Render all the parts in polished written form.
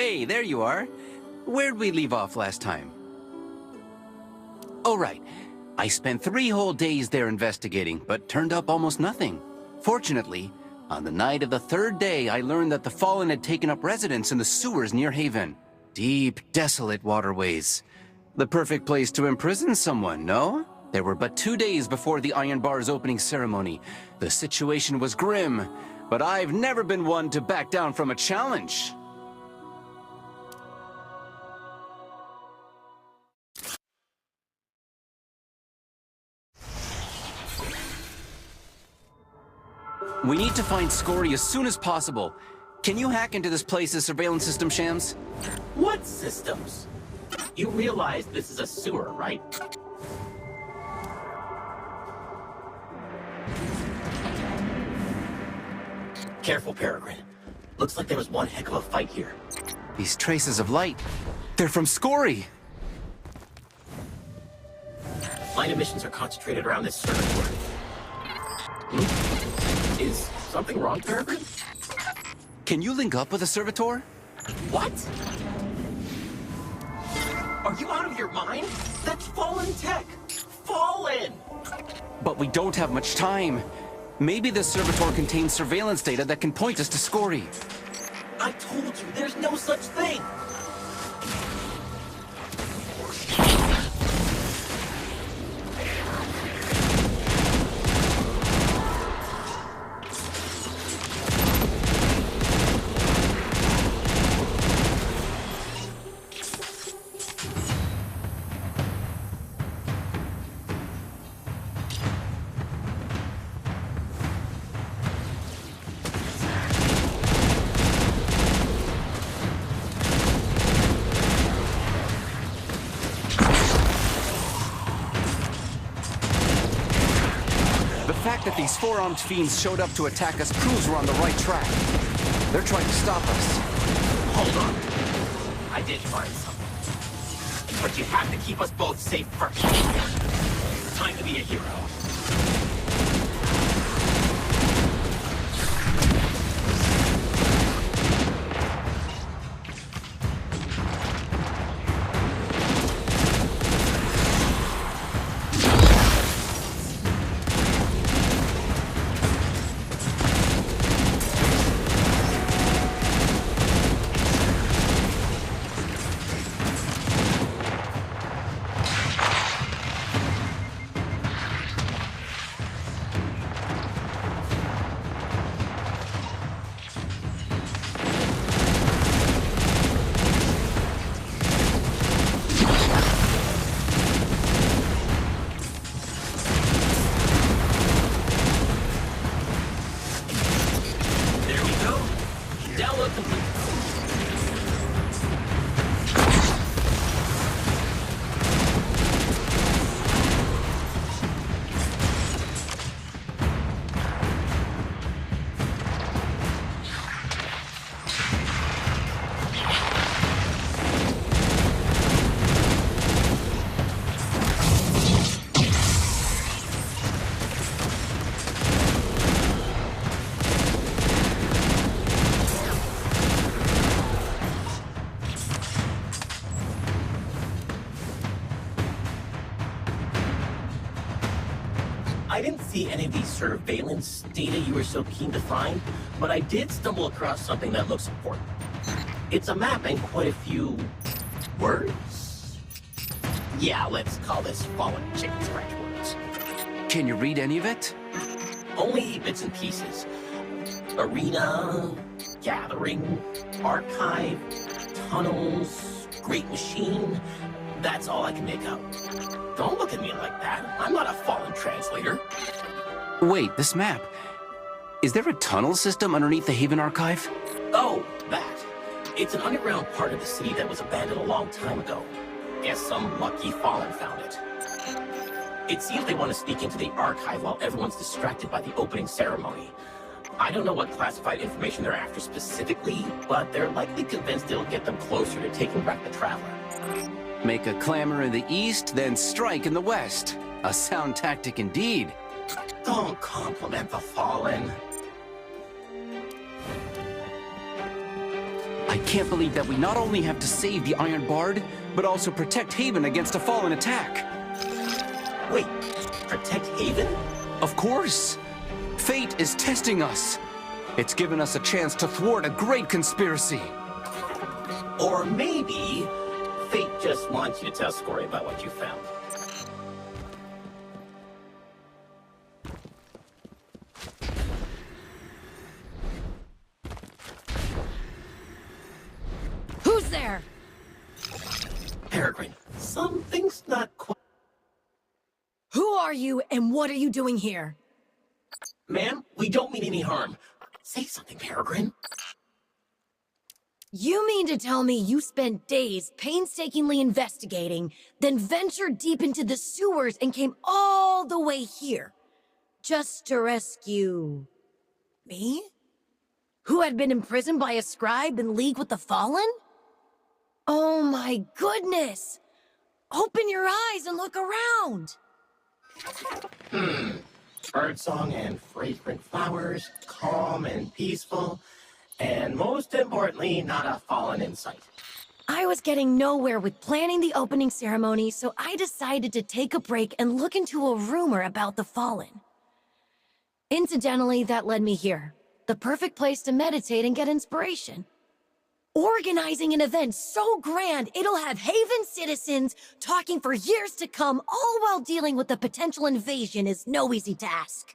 Hey, there you are. Where'd we leave off last time? Oh, right. I spent 3 whole days there investigating, but turned up almost nothing. Fortunately, on the night of the 3rd day, I learned that the Fallen had taken up residence in the sewers near Haven. Deep, desolate waterways. The perfect place to imprison someone, no? There were but 2 days before the Iron Bar's opening ceremony. The situation was grim, but I've never been one to back down from a challenge. We need to find Scory as soon as possible. Can you hack into this place's surveillance system, Shams? What systems? You realize this is a sewer, right? Careful, Peregrine. Looks like there was one heck of a fight here. These traces of light, they're from Scory! Light emissions are concentrated around this circuit. Is something wrong, Peregrine? Can you link up with a servitor? What? Are you out of your mind? That's Fallen tech! Fallen! But we don't have much time. Maybe the servitor contains surveillance data that can point us to Scory. I told you, there's no such thing! The fact that these 4-armed fiends showed up to attack us proves we're on the right track. They're trying to stop us. Hold on. I did find something. But you have to keep us both safe first. Time to be a hero. I didn't see any of these surveillance data you were so keen to find, but I did stumble across something that looks important. It's a map and quite a few words. Yeah, let's call this Fallen chicken scratch words. Can you read any of it? Only bits and pieces. Arena, gathering, archive, tunnels, great machine. That's all I can make out. Don't look at me like that. I'm not a Fallen translator. Wait, this map. Is there a tunnel system underneath the Haven Archive? Oh, that. It's an underground part of the city that was abandoned a long time ago. Guess some lucky Fallen found it. It seems they want to sneak into the archive while everyone's distracted by the opening ceremony. I don't know what classified information they're after specifically, but they're likely convinced it'll get them closer to taking back the Traveler. Make a clamor in the east, then strike in the west. A sound tactic indeed. Don't compliment the Fallen. I can't believe that we not only have to save the Iron Bard, but also protect Haven against a Fallen attack. Wait, protect Haven? Of course! Fate is testing us. It's given us a chance to thwart a great conspiracy. Or maybe Fate just wants you to tell Scory about what you found. Who's there? Peregrine, something's not quite... Who are you and what are you doing here? Ma'am, we don't mean any harm. Say something, Peregrine. You mean to tell me you spent days painstakingly investigating, then ventured deep into the sewers and came all the way here, just to rescue... me? Who had been imprisoned by a scribe in league with the Fallen? Oh my goodness! Open your eyes and look around! Birdsong and fragrant flowers, calm and peaceful, and most importantly, not a Fallen in sight. I was getting nowhere with planning the opening ceremony, so I decided to take a break and look into a rumor about the Fallen. Incidentally, that led me here. The perfect place to meditate and get inspiration. Organizing an event so grand it'll have Haven citizens talking for years to come, all while dealing with the potential invasion is no easy task.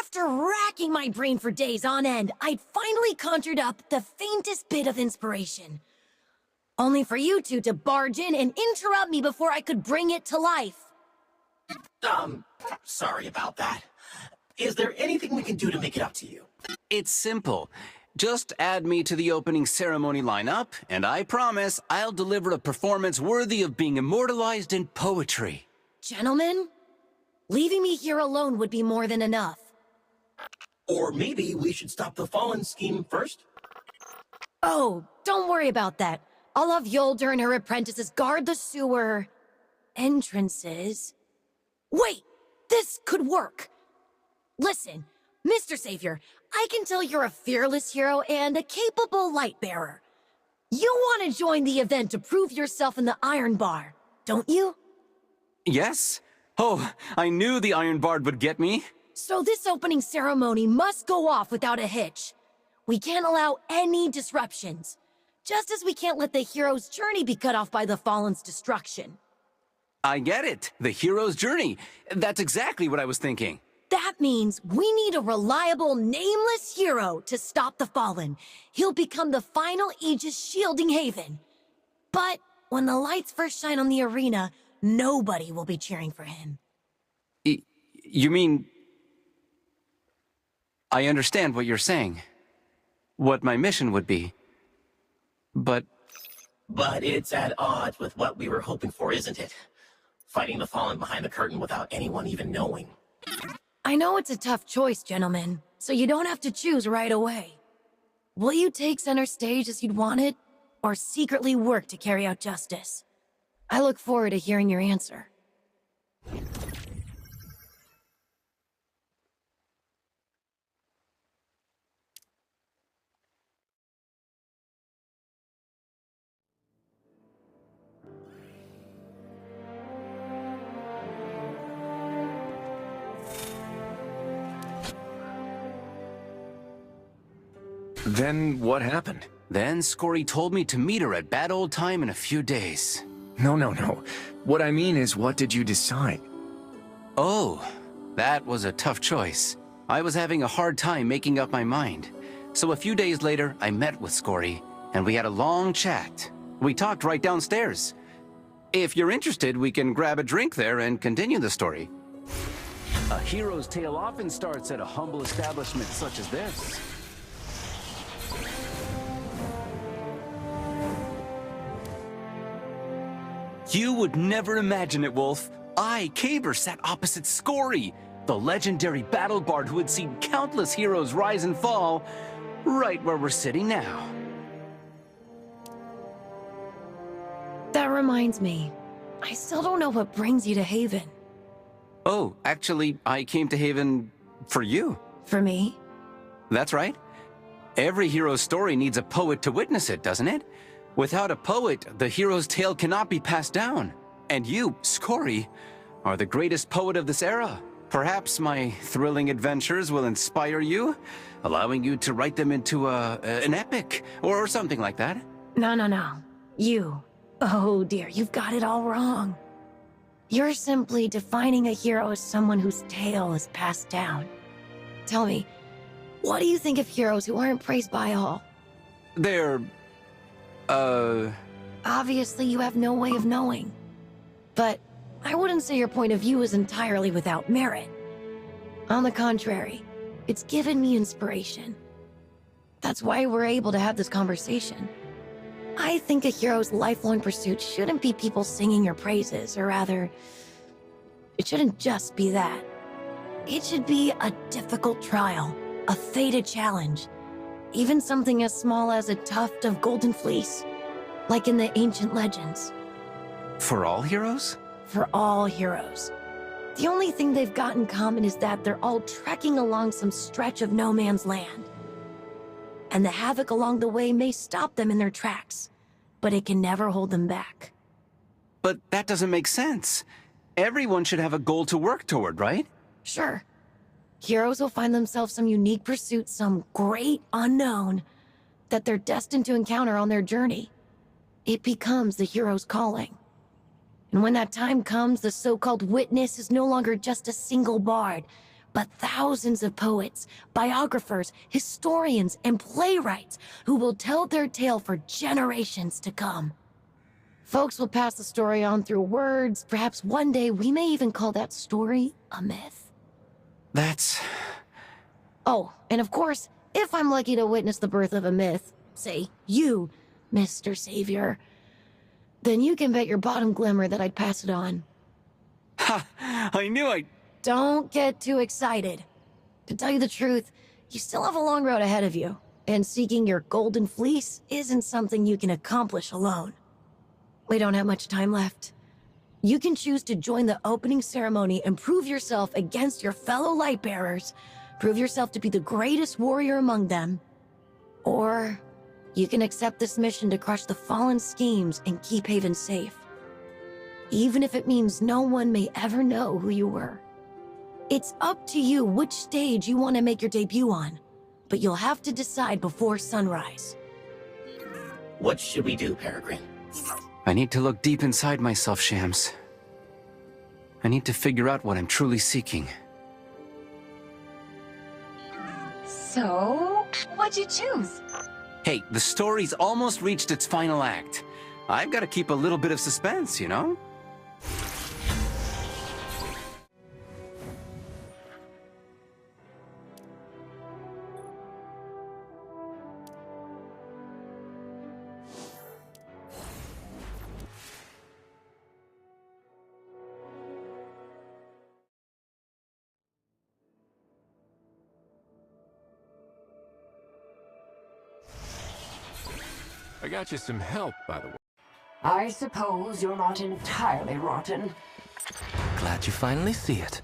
After racking my brain for days on end, I'd finally conjured up the faintest bit of inspiration. Only for you two to barge in and interrupt me before I could bring it to life. Sorry about that. Is there anything we can do to make it up to you? It's simple. Just add me to the opening ceremony lineup, and I promise I'll deliver a performance worthy of being immortalized in poetry. Gentlemen, leaving me here alone would be more than enough. Or maybe we should stop the Fallen scheme first? Oh, don't worry about that. I'll have Yolder and her apprentices guard the sewer... entrances. Wait! This could work! Listen, Mr. Savior, I can tell you're a fearless hero and a capable light bearer. You want to join the event to prove yourself in the Iron Bar, don't you? Yes? Oh, I knew the Iron Bard would get me. So this opening ceremony must go off without a hitch. We can't allow any disruptions. Just as we can't let the hero's journey be cut off by the Fallen's destruction. I get it. The hero's journey. That's exactly what I was thinking. That means we need a reliable, nameless hero to stop the Fallen. He'll become the final Aegis shielding Haven. But when the lights first shine on the arena, nobody will be cheering for him. You mean... I understand what you're saying. What my mission would be. But it's at odds with what we were hoping for, isn't it? Fighting the Fallen behind the curtain without anyone even knowing. I know it's a tough choice, gentlemen, so you don't have to choose right away. Will you take center stage as you'd want it, or secretly work to carry out justice? I look forward to hearing your answer. Then what happened? then Scory told me to meet her at Bad Old Time in a few days. No. What I mean is, what did you decide? Oh, that was a tough choice. I was having a hard time making up my mind. So a few days later, I met with Scory, and we had a long chat. We talked right downstairs. If you're interested, we can grab a drink there and continue the story. A hero's tale often starts at a humble establishment such as this. You would never imagine it, Wolf. I, Caber, sat opposite Scory, the legendary battle bard who had seen countless heroes rise and fall, right where we're sitting now. That reminds me, I still don't know what brings you to Haven. Oh, actually, I came to Haven for you. For me? That's right. Every hero's story needs a poet to witness it, doesn't it? Without a poet, the hero's tale cannot be passed down. And you, Scori, are the greatest poet of this era. Perhaps my thrilling adventures will inspire you, allowing you to write them into an epic, or something like that. No. You. Oh dear, you've got it all wrong. You're simply defining a hero as someone whose tale is passed down. Tell me, what do you think of heroes who aren't praised by all? They're... Obviously, you have no way of knowing. But I wouldn't say your point of view is entirely without merit. On the contrary, it's given me inspiration. That's why we're able to have this conversation. I think a hero's lifelong pursuit shouldn't be people singing your praises, or rather, it shouldn't just be that. It should be a difficult trial, a fated challenge, even something as small as a tuft of golden fleece, like in the ancient legends. For all heroes? For all heroes. The only thing they've got in common is that they're all trekking along some stretch of no man's land. And the havoc along the way may stop them in their tracks, but it can never hold them back. But that doesn't make sense. Everyone should have a goal to work toward, right? Sure. Heroes will find themselves some unique pursuit, some great unknown, that they're destined to encounter on their journey. It becomes the hero's calling. And when that time comes, the so-called witness is no longer just a single bard, but thousands of poets, biographers, historians, and playwrights who will tell their tale for generations to come. Folks will pass the story on through words. Perhaps one day we may even call that story a myth. That's... Oh, and of course, if I'm lucky to witness the birth of a myth, say you, Mr. Savior, then you can bet your bottom glimmer that I'd pass it on. Ha! I knew I'd... Don't get too excited. To tell you the truth, you still have a long road ahead of you, and seeking your golden fleece isn't something you can accomplish alone. We don't have much time left. You can choose to join the opening ceremony and prove yourself against your fellow Lightbearers, prove yourself to be the greatest warrior among them, or you can accept this mission to crush the Fallen schemes and keep Haven safe. Even if it means no one may ever know who you were. It's up to you which stage you want to make your debut on, but you'll have to decide before sunrise. What should we do, Peregrine? I need to look deep inside myself, Shams. I need to figure out what I'm truly seeking. So, what'd you choose? Hey, the story's almost reached its final act. I've got to keep a little bit of suspense, you know? I got you some help, by the way. I suppose you're not entirely rotten. Glad you finally see it.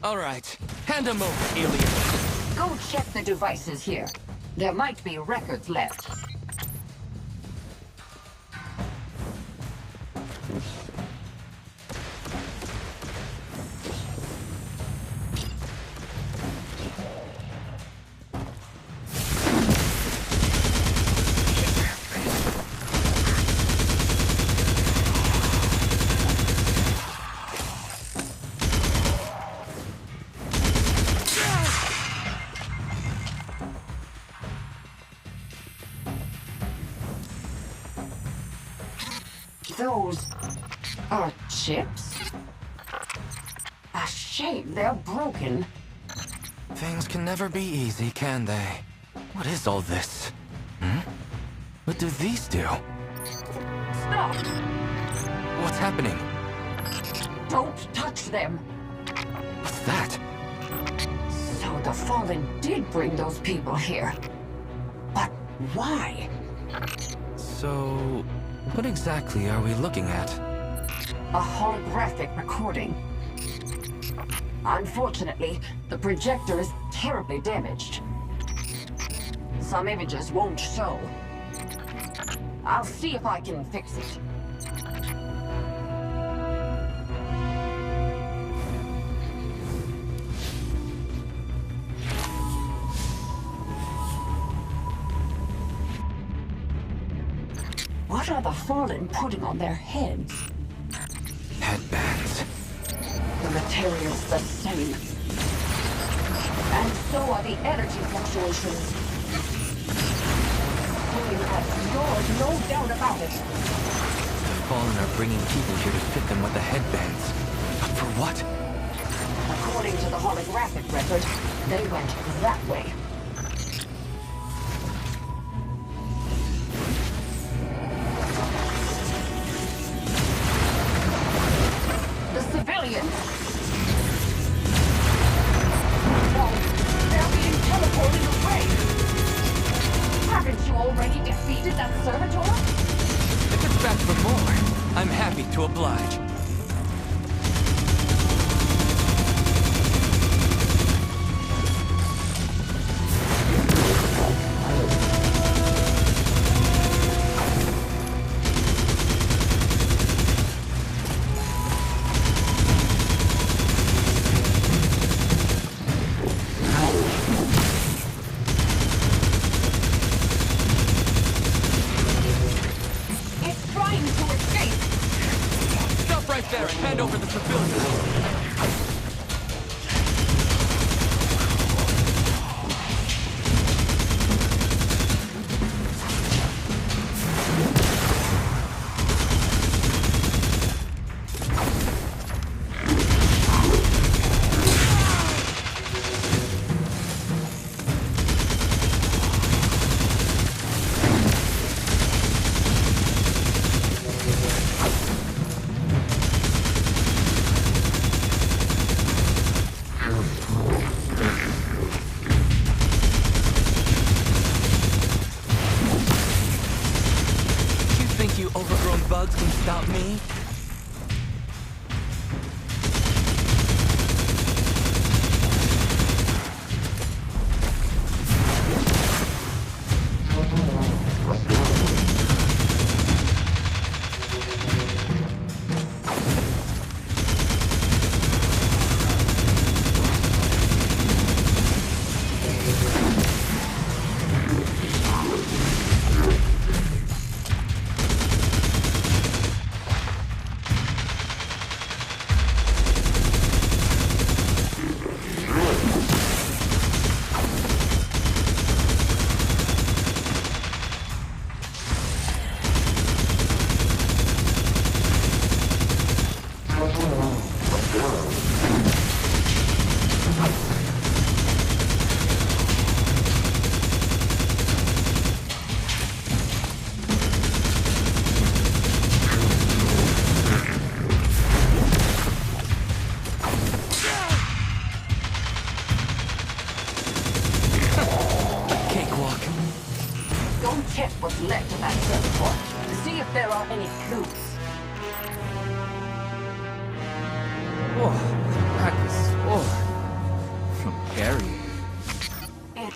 All right, hand him over, alien. Go check the devices here. There might be records left. Those are chips? A shame they're broken. Things can never be easy, can they? What is all this? What do these do? Stop! What's happening? Don't touch them. What's that? So So the Fallen did bring those people here. But why? So, what exactly are we looking at? A holographic recording. Unfortunately, the projector is terribly damaged. Some images won't show. I'll see if I can fix it. What are the Fallen putting on their heads? Headbands. The material's the same. And so are the energy fluctuations. Fallen has ignored, no doubt about it. The Fallen are bringing people here to fit them with the headbands. But for what? According to the holographic record, they went that way. The civilians! Oh, they're being teleported away! Haven't you already defeated that servitor? If it's back for more, I'm happy to oblige. It's trying to escape! Stop right there and hand over the civilians. You think you overgrown bugs can stop me? Cakewalk. Go check what's left of that servitor. See if there are any clues. Oh, crack the sword. From carrying. It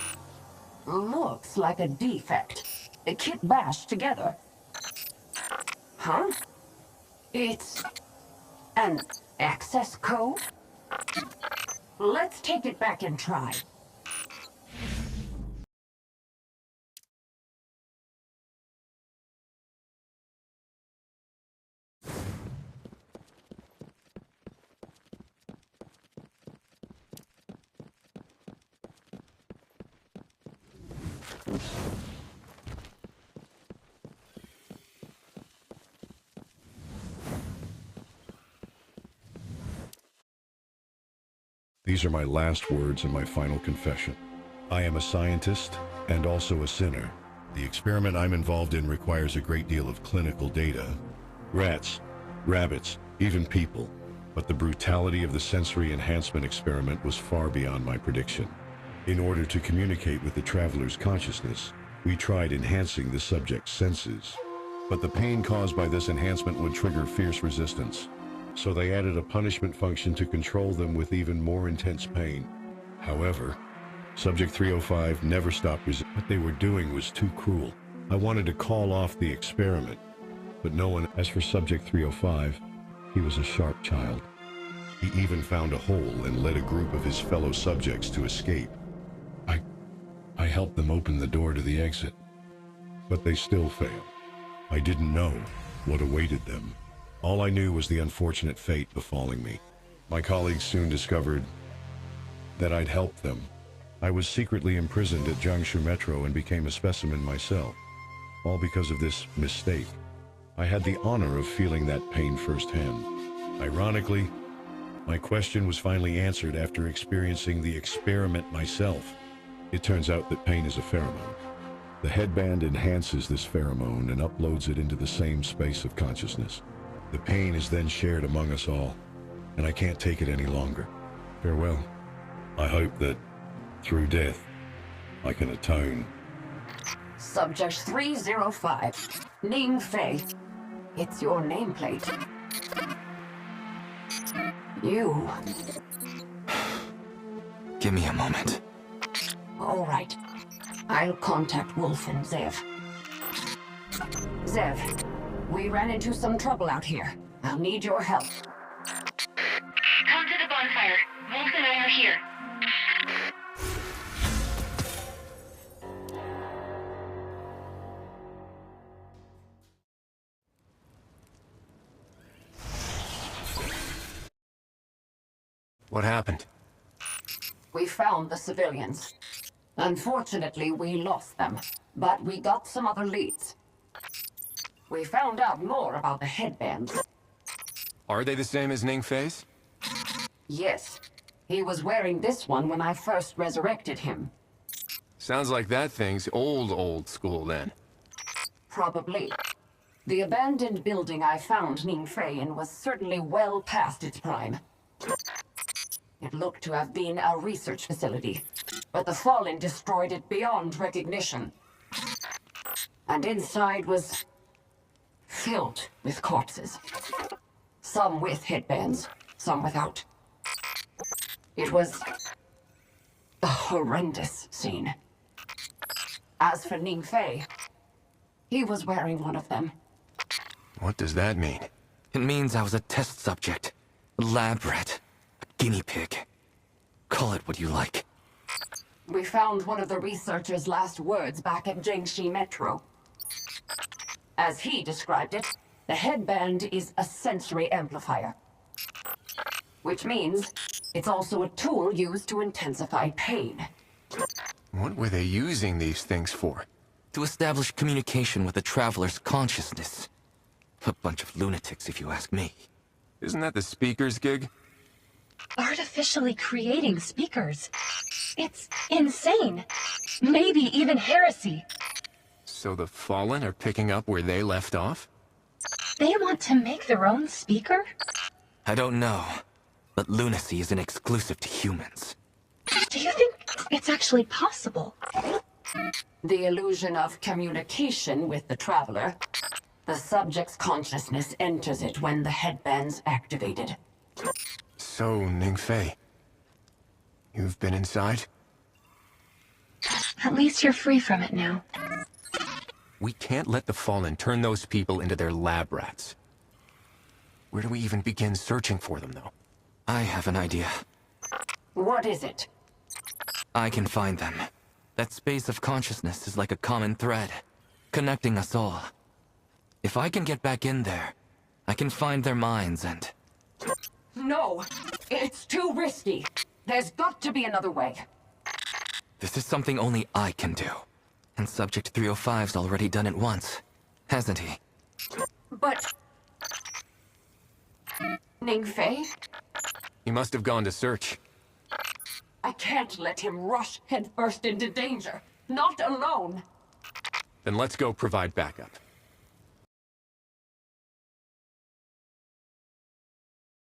looks like a defect. A kit bashed together. Huh? It's an access code? Let's take it back and try. These are my last words and my final confession. I am a scientist and also a sinner. The experiment I'm involved in requires a great deal of clinical data. Rats, rabbits, even people. But the brutality of the sensory enhancement experiment was far beyond my prediction. In order to communicate with the traveler's consciousness, we tried enhancing the subject's senses. But the pain caused by this enhancement would trigger fierce resistance. So they added a punishment function to control them with even more intense pain. However, Subject 305 never stopped resisting. What they were doing was too cruel. I wanted to call off the experiment, but no one. As for Subject 305, he was a sharp child. He even found a hole and led a group of his fellow subjects to escape. I helped them open the door to the exit, but they still failed. I didn't know what awaited them. All I knew was the unfortunate fate befalling me. My colleagues soon discovered that I'd helped them. I was secretly imprisoned at Jiangsu Metro and became a specimen myself, all because of this mistake. I had the honor of feeling that pain firsthand. Ironically, my question was finally answered after experiencing the experiment myself. It turns out that pain is a pheromone. The headband enhances this pheromone and uploads it into the same space of consciousness. The pain is then shared among us all, and I can't take it any longer. Farewell. I hope that, through death, I can atone. Subject 305, Ning Fei. It's your nameplate. You. Give me a moment. All right. I'll contact Wolf and Zev. Zev, we ran into some trouble out here. I'll need your help. Come to the bonfire. Wolf and I are here. What happened? We found the civilians. Unfortunately, we lost them, but we got some other leads. We found out more about the headbands. Are they the same as Ning Fei's? Yes, he was wearing this one when I first resurrected him. Sounds like that thing's old school then. Probably. The abandoned building I found Ning Fei in was certainly well past its prime. It looked to have been a research facility, but the Fallen destroyed it beyond recognition. And inside was filled with corpses. Some with headbands, some without. It was a horrendous scene. As for Ning Fei, he was wearing one of them. What does that mean? It means I was a test subject, a lab rat, a guinea pig. Call it what you like. We found one of the researcher's last words back at Jiangxi Metro. As he described it, the headband is a sensory amplifier. Which means it's also a tool used to intensify pain. What were they using these things for? To establish communication with the traveler's consciousness. A bunch of lunatics, if you ask me. Isn't that the speaker's gig? Artificially creating speakers. It's insane. Maybe even heresy. So the Fallen are picking up where they left off? They want to make their own speaker? I don't know, but lunacy isn't exclusive to humans. Do you think it's actually possible? The illusion of communication with the traveler. The subject's consciousness enters it when the headband's activated. So, Ning Fei, you've been inside? At least you're free from it now. We can't let the Fallen turn those people into their lab rats. Where do we even begin searching for them, though? I have an idea. What is it? I can find them. That space of consciousness is like a common thread, connecting us all. If I can get back in there, I can find their minds and... No, it's too risky. There's got to be another way. This is something only I can do. And Subject 305's already done it once, hasn't he? But... Ning Fei? He must have gone to search. I can't let him rush headfirst into danger. Not alone. Then let's go provide backup.